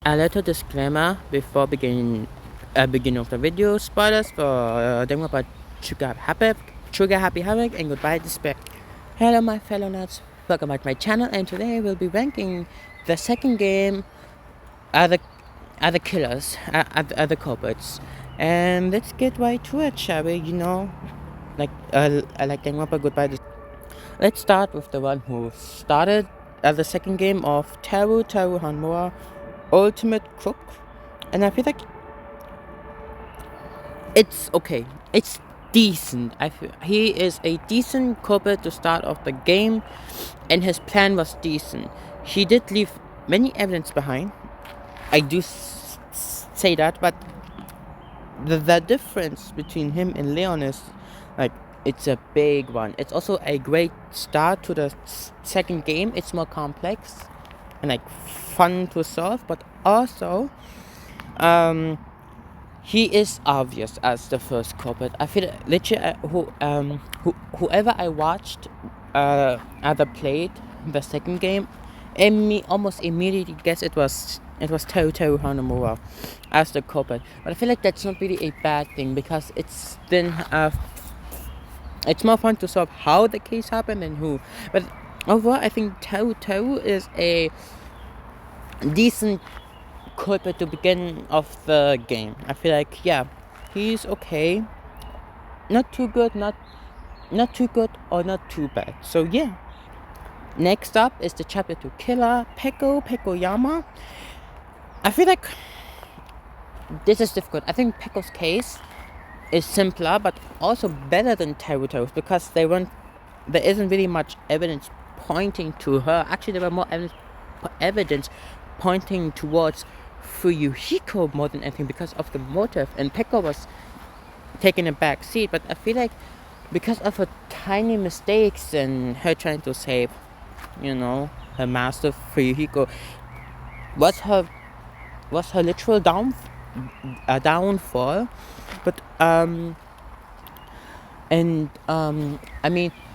A little disclaimer before beginning of the video. Spoilers for danganronpa Trigger Happy Havoc, and Goodbye Despair. Hello my fellow nuts, welcome back to my channel, and today we'll be ranking the second game, other culprits. And let's get right to it, shall we? I like danganronpa Goodbye Despair. Let's start with the one who started the second game of Teru Hanmura Ultimate Crook, and I feel like it's okay. It's decent. I feel he is a decent culprit to start off the game, and his plan was decent. He did leave many evidence behind. I do say that, but the difference between him and Leon is like it's a big one. It's also a great start to the second game. It's more complex and like fun to solve, but also he is obvious as the first culprit. I feel literally whoever I watched either played the second game, and me almost immediately guessed it was Teru Hanamura as the culprit. But I feel like that's not really a bad thing, because it's then it's more fun to solve how the case happened and who. But overall, I think Teru is a decent culprit to begin of the game. I feel like, yeah, he's okay, not too good, not too good, or not too bad. So yeah. Next up is the chapter 2 killer, Pekoyama. I feel like this is difficult. I think Peko's case is simpler, but also better than Teru's, because there isn't really much evidence pointing to her. Actually, there were more evidence pointing towards Fuyuhiko more than anything, because of the motive, and Peko was taking a back seat. But I feel like because of her tiny mistakes and her trying to save, her master Fuyuhiko, was her literal downfall. But I mean,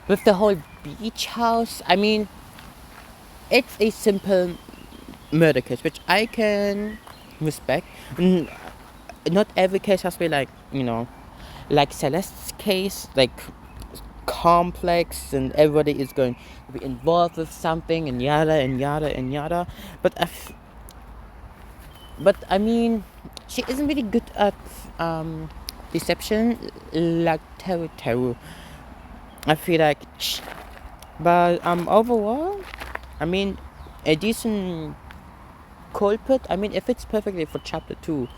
with the whole beach house, I mean, it's a simple murder case, which I can respect. Not every case has to be like Celeste's case, like complex, and everybody is going to be involved with something, and yada and yada and yada. But I mean, she isn't really good at deception like Teru. I feel like, but overall, I mean, a decent culprit. I mean, it fits perfectly for chapter 2.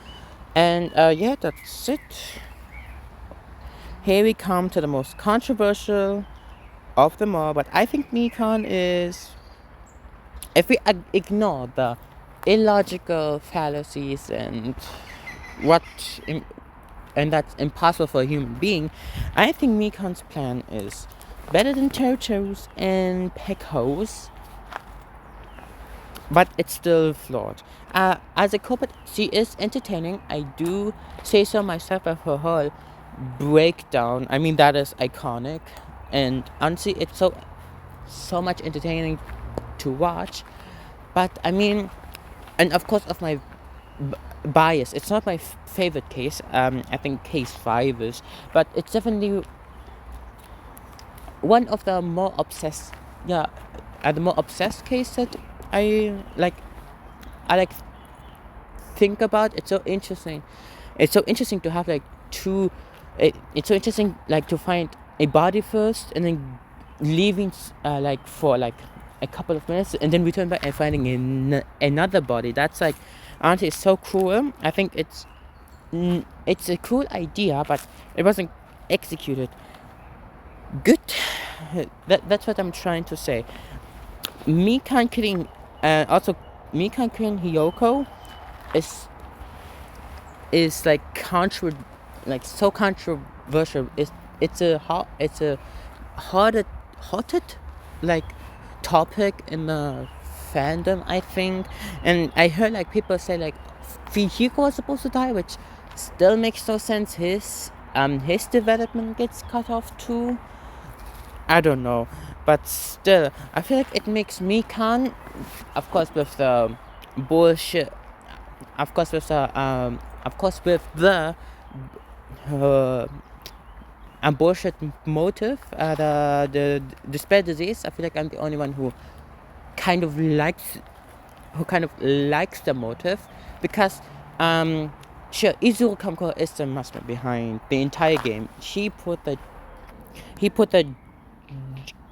And yeah, that's it. Here we come to the most controversial of them all, but I think Mikan is, if we ignore the illogical fallacies and that's impossible for a human being, I think Mikan's plan is better than Teru's and Peko's, but it's still flawed. As a culprit, she is entertaining. I do say so myself. Of her whole breakdown, I mean, that is iconic, and honestly, it's so much entertaining to watch. But I mean, and of course, of my bias, it's not my favorite case. I think case 5 is, but it's definitely one of the more obsessed, the more obsessed case that I like think about. It's so interesting. It's so interesting to have like two. It's so interesting like to find a body first, and then leaving like for like a couple of minutes, and then return back and finding another body. That's like, honestly, it's so cruel. I think it's a cool idea, but it wasn't executed good. That's what I'm trying to say. Mikan killing Hiyoko is like so controversial. It's a hothead like topic in the fandom, I think. And I heard like people say like Fuyuhiko was supposed to die, which still makes no sense. His development gets cut off too. I don't know, but still, I feel like it makes Mikan, of course, with the bullshit of course with the uh, abortion motive, the spare disease. I feel like I'm the only one kind of likes kind of likes the motive, because sure, Izuru Kamko is the master behind the entire game. He put the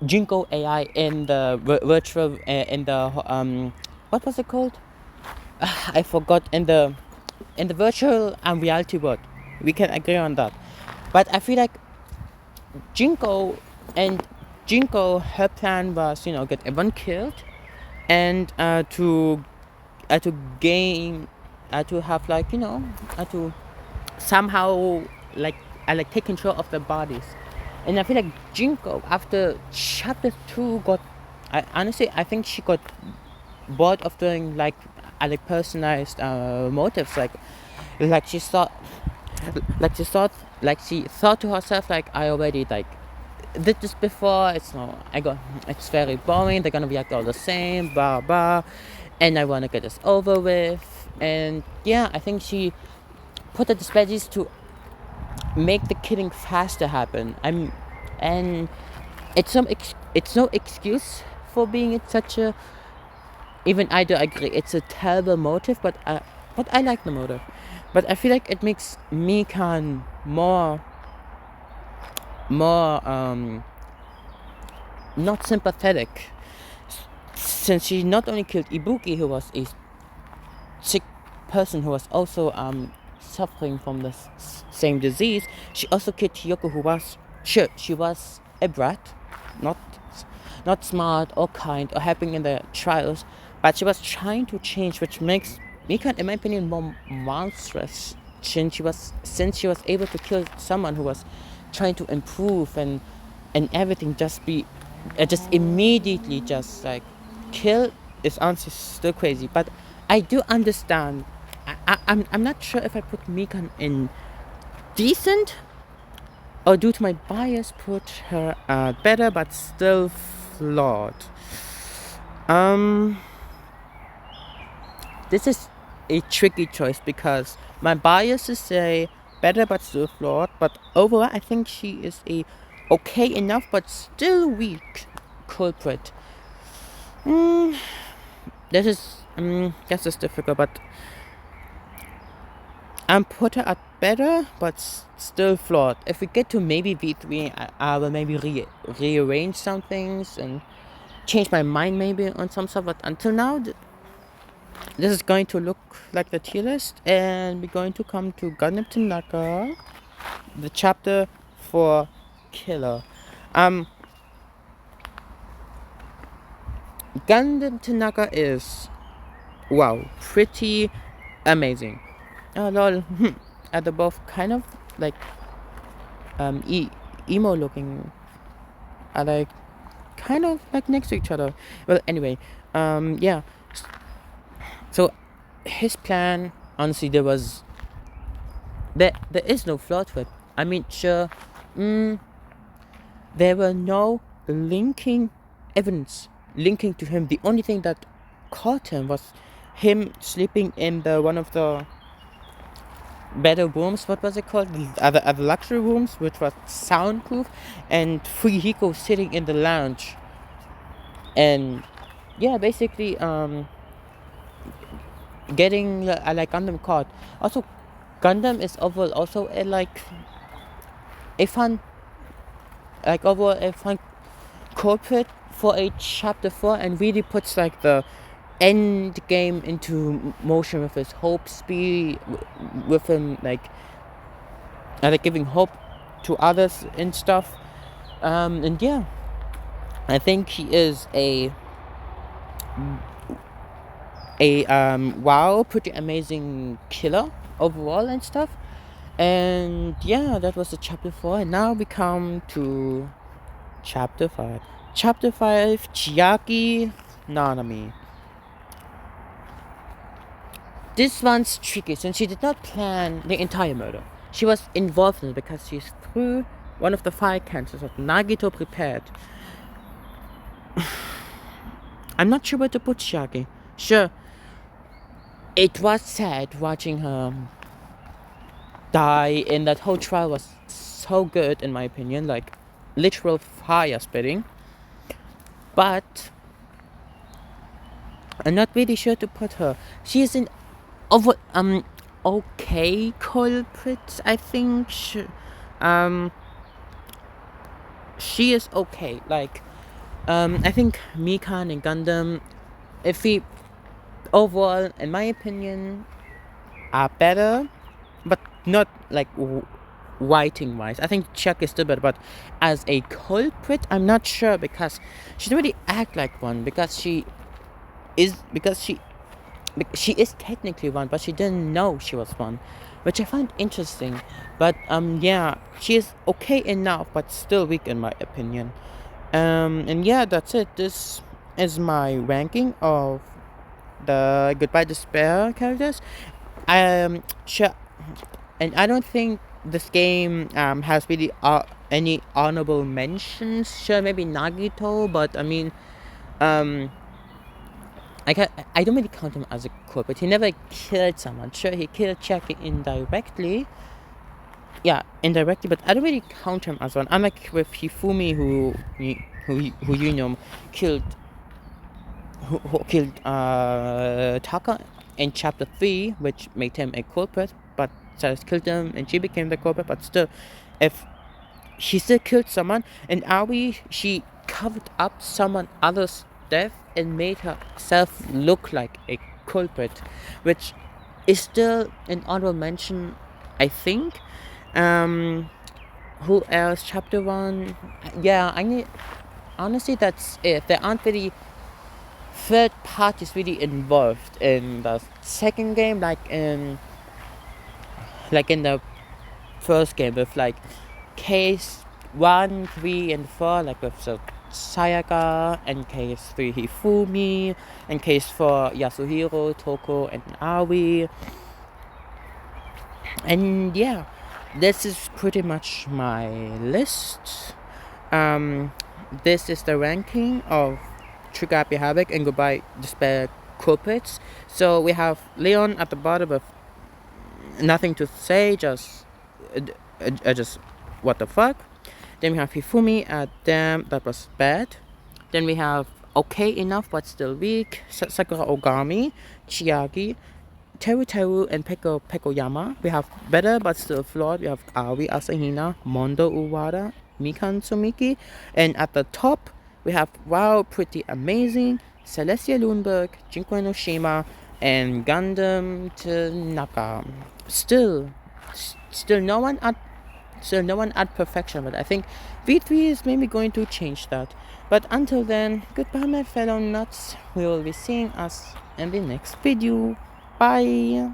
Jinko AI in the virtual in the what was it called? I forgot. In the virtual and reality world. We can agree on that. But I feel like Jinko and her plan was, get everyone killed, and to gain, to have, like, to somehow, like, take control of the bodies. And I feel like Jinko, after chapter 2, I think she got bored of doing, like personalized motives, like she thought she thought to herself, like, I already, like, did this before. It's very boring. They're gonna react all the same, blah blah, and I want to get this over with. And yeah, I think she put the strategies to make the killing faster happen. And it's no excuse for being it such a. Even I do agree, it's a terrible motive, but I like the motive. But I feel like it makes Mikan more not sympathetic, since she not only killed Ibuki, who was a sick person who was also suffering from the same disease. She also killed Chiyoko, who was she was a brat, not smart or kind or helping in the trials, but she was trying to change, which makes Mikan, in my opinion, more monstrous, since she was able to kill someone who was trying to improve, and everything just immediately just, like, kill is honestly still crazy. But I do understand. I'm not sure if I put Mikan in decent, or due to my bias put her better but still flawed. This is a tricky choice, because my bias is say better but still flawed, but overall I think she is a okay enough but still weak culprit. This is difficult, but I'm put her at better but still flawed. If we get to maybe V3, I will maybe rearrange some things and change my mind maybe on some stuff, but until now this is going to look like the tier list, and we're going to come to Gundam Tanaka, the chapter for Killer. Gundam Tanaka is, wow, pretty amazing. Oh lol, they're both kind of like emo looking, are like kind of like next to each other. Well, anyway, yeah. So his plan, honestly, there is no flaw to it. I mean, sure, there were no evidence linking to him. The only thing that caught him was him sleeping in one of the better rooms. What was it called? The other luxury rooms, which was soundproof, and Fuyuhiko sitting in the lounge. And yeah, basically, getting like Gundam caught. Also, Gundam is overall also a fun culprit for a chapter 4, and really puts like the end game into motion with his hope speed, with him like giving hope to others and stuff. And yeah, I think he is a pretty amazing killer overall and stuff. And yeah, that was the chapter 4, and now we come to chapter 5. Chapter 5, Chiaki Nanami. This one's tricky, since she did not plan the entire murder. She was involved in it because she threw one of the fire cancers that Nagito prepared. I'm not sure where to put Chiaki. Sure, it was sad watching her die, and that whole trial was so good in my opinion, like literal fire spitting. But I'm not really sure to put her. She is an over okay culprit. I think she is okay. Like I think Mikan and Gundam, if we overall, in my opinion, are better, but not like writing wise. I think Chuck is still better, but as a culprit, I'm not sure because she doesn't really act like one because she is technically one, but she didn't know she was one, which I find interesting. But yeah, she is okay enough, but still weak in my opinion. And yeah, that's it. This is my ranking of the Goodbye Despair characters. Sure, and I don't think this game has really any honorable mentions. Sure, maybe Nagito, but I mean, um, I don't really count him as a culprit. He never killed someone. Sure, he killed Chucky indirectly. Yeah, indirectly, but I don't really count him as one. Unlike with Hifumi, who you know killed who killed Taka in chapter 3, which made him a culprit, but Cyrus killed him and she became the culprit. But still, if she still killed someone, and Aoi, she covered up someone else's death and made herself look like a culprit, which is still an honorable mention, I think. Who else? Chapter 1. Yeah, honestly, that's it. There aren't really third parties really involved in the second game, like in the first game with like case 1, 3, and 4, like with the Sayaka, and case 3 Hifumi, and case 4 Yasuhiro, Toko, and Aoi. And yeah, this is pretty much my list. This is the ranking of Trigger Happy Havoc and Goodbye Despair culprits. So we have Leon at the bottom with nothing to say, just what the fuck. Then we have Hifumi at damn, that was bad. Then we have okay enough but still weak, Sakura Ogami, Chiagi, Teru Teru, and Pekoyama. We have better but still flawed. We have Aoi Asahina, Mondo Uwada, Mikan Sumiki. And at the top, we have wow, pretty amazing, Celestia Lundberg, Jinko Enoshima, and Gundam Tanaka. Still no one at perfection, but I think V3 is maybe going to change that. But until then, goodbye my fellow nuts. We will be seeing us in the next video. Bye.